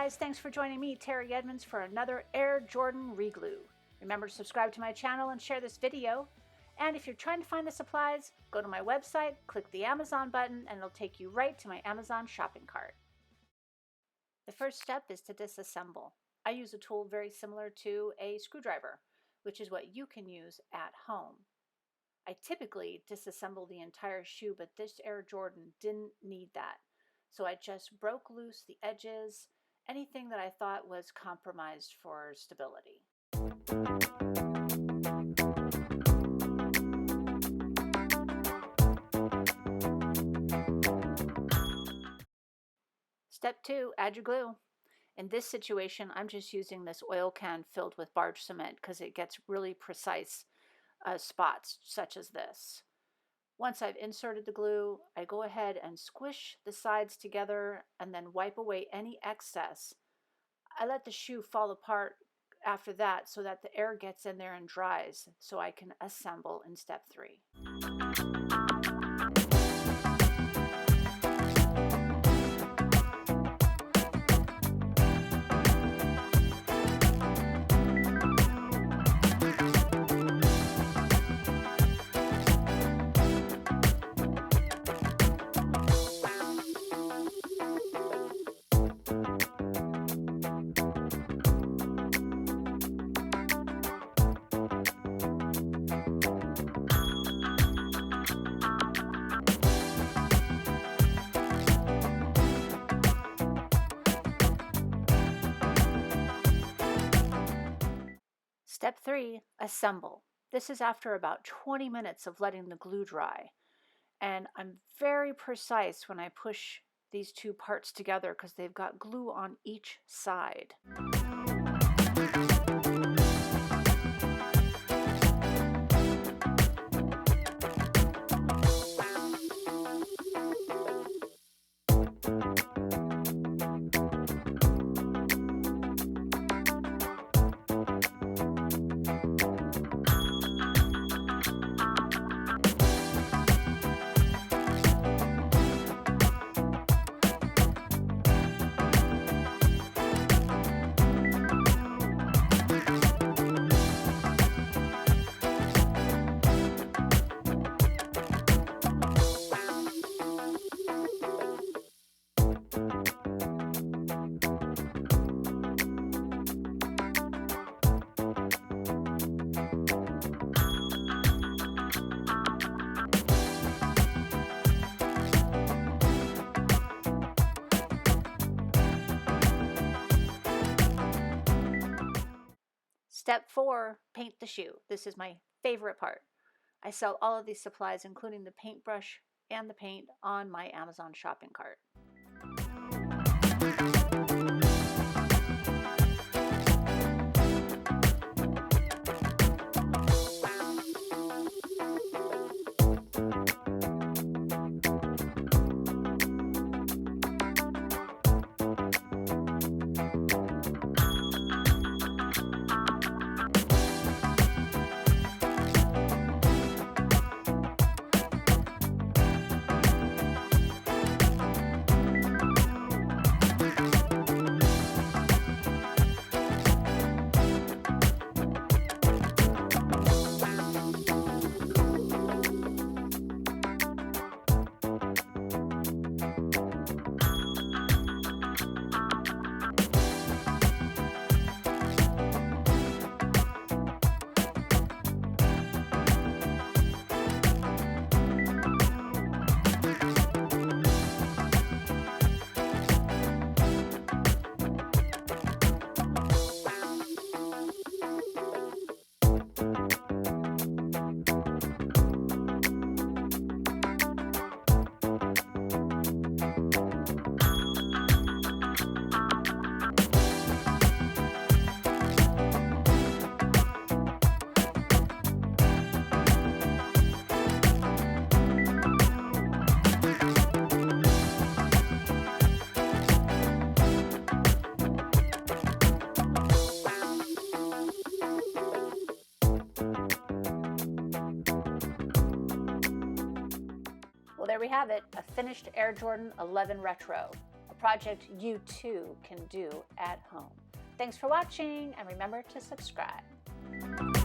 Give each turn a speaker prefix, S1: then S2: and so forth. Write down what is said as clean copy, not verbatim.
S1: guys, thanks for joining me, Teri Edmonds, for another Air Jordan reglue. Remember to subscribe to my channel and share this video. And if you're trying to find the supplies, go to my website, click the Amazon button, and it'll take you right to my Amazon shopping cart. The first step is to disassemble. I use a tool very similar to a screwdriver, which is what you can use at home. I typically disassemble the entire shoe, but this Air Jordan didn't need that. So I just broke loose the edges, anything that I thought was compromised for stability. Step 2, add your glue. In this situation, I'm just using this oil can filled with barge cement because it gets really precise spots such as this. Once I've inserted the glue, I go ahead and squish the sides together and then wipe away any excess. I let the shoe fall apart after that so that the air gets in there and dries so I can assemble in step 3. Step 3, assemble. This is after about 20 minutes of letting the glue dry. And I'm very precise when I push these two parts together because they've got glue on each side. Step 4, paint the shoe. This is my favorite part. I sell all of these supplies, including the paintbrush and the paint, on my Amazon shopping cart. Well, there we have it, a finished Air Jordan 11 Retro. A project you too can do at home. Thanks for watching, and remember to subscribe.